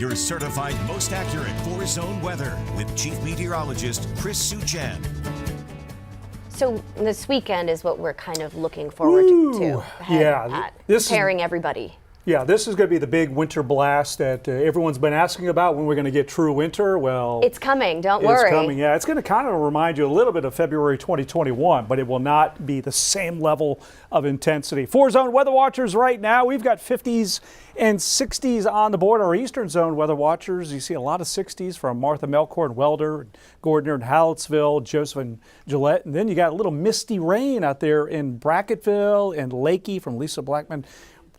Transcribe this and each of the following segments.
your certified most accurate four-zone weather with Chief Meteorologist Chris Suchan. So this weekend is what we're kind of looking forward to. Preparing everybody. Yeah, this is going to be the big winter blast that everyone's been asking about, when we're going to get true winter. Well, it's coming, don't worry. It's coming, yeah. It's going to kind of remind you a little bit of February 2021, but it will not be the same level of intensity. Four-zone weather watchers right now, we've got 50s and 60s on the board. Our eastern zone weather watchers, you see a lot of 60s from Martha, Melchor, Welder, Gordner, and Hallettsville, Joseph, and Gillette. And then you got a little misty rain out there in Bracketville and Lakey from Lisa Blackman.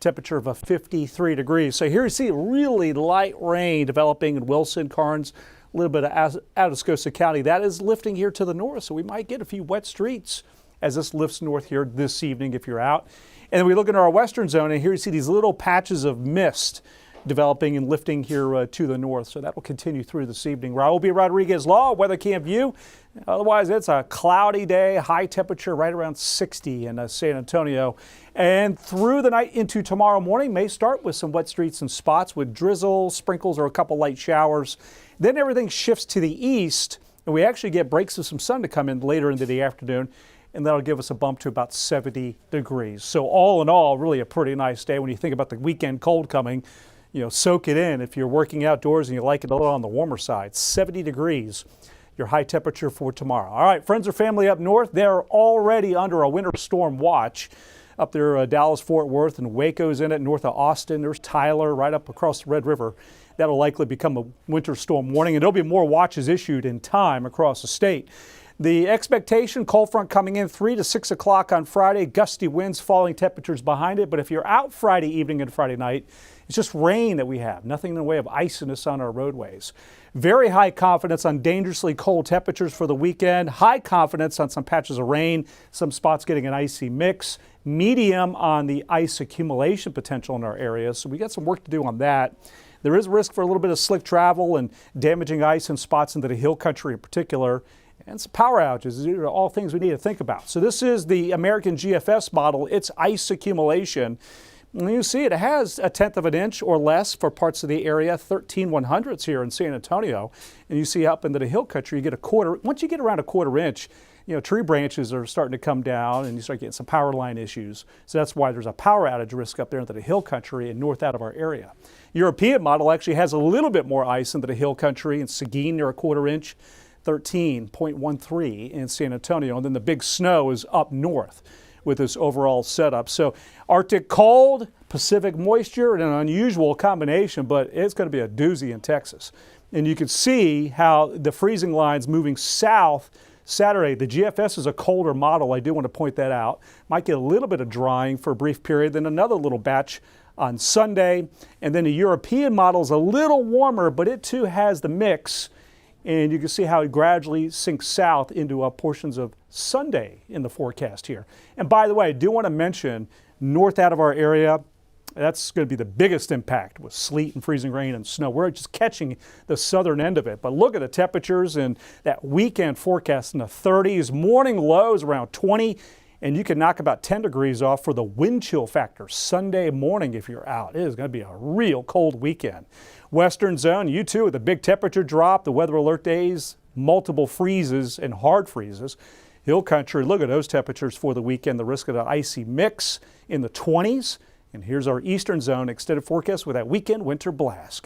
Temperature of 53 degrees. So here you see really light rain developing in Wilson, Karnes, a little bit of Atascosa County. That is lifting here to the north, so we might get a few wet streets as this lifts north here this evening if you're out. And then we look into our western zone, and here you see these little patches of mist developing and lifting here to the north. So that will continue through this evening. Raul B. Rodriguez Law, Weather Cam View. Otherwise, it's a cloudy day, high temperature right around 60 in San Antonio. And through the night into tomorrow morning, may start with some wet streets and spots with drizzle, sprinkles, or a couple light showers. Then everything shifts to the east, and we actually get breaks of some sun to come in later into the afternoon, and that'll give us a bump to about 70 degrees. So all in all, really a pretty nice day when you think about the weekend cold coming. You know, soak it in if you're working outdoors and you like it a little on the warmer side. 70 degrees, your high temperature for tomorrow. All right, friends or family up north, they're already under a winter storm watch. Up there, Dallas, Fort Worth, and Waco's in it, north of Austin. There's Tyler right up across the Red River. That'll likely become a winter storm warning, and there'll be more watches issued in time across the state. The expectation, cold front coming in 3 to 6 o'clock on Friday, gusty winds, falling temperatures behind it. But if you're out Friday evening and Friday night, it's just rain that we have, nothing in the way of iciness on our roadways. Very high confidence on dangerously cold temperatures for the weekend. High confidence on some patches of rain, some spots getting an icy mix. Medium on the ice accumulation potential in our areas. So we got some work to do on that. There is risk for a little bit of slick travel and damaging ice in spots into the hill country in particular. And some power outages. These are all things we need to think about. So this is the American GFS model. It's ice accumulation. And you see it has 1/10 of an inch or less for parts of the area, 13/100ths here in San Antonio. And you see up into the hill country, you get a quarter. Once you get around a 1/4 inch, you know, tree branches are starting to come down and you start getting some power line issues. So that's why there's a power outage risk up there into the hill country and north out of our area. European model actually has a little bit more ice into the hill country in Seguin near a 1/4 inch. 13.13 in San Antonio, and then the big snow is up north with this overall setup. So Arctic cold, Pacific moisture, and an unusual combination, but it's going to be a doozy in Texas. And you can see how the freezing line's moving south Saturday. The GFS is a colder model. I do want to point that out. Might get a little bit of drying for a brief period, then another little batch on Sunday. And then the European model is a little warmer, but it too has the mix. And you can see how it gradually sinks south into portions of Sunday in the forecast here. And by the way, I do want to mention north out of our area, that's going to be the biggest impact with sleet and freezing rain and snow. We're just catching the southern end of it. But look at the temperatures and that weekend forecast in the 30s, morning lows around 20, and you can knock about 10 degrees off for the wind chill factor Sunday morning if you're out. It is going to be a real cold weekend. Western zone, you too, with a big temperature drop, the weather alert days, multiple freezes and hard freezes. Hill country, look at those temperatures for the weekend, the risk of an icy mix in the 20s. And here's our eastern zone extended forecast with that weekend winter blast.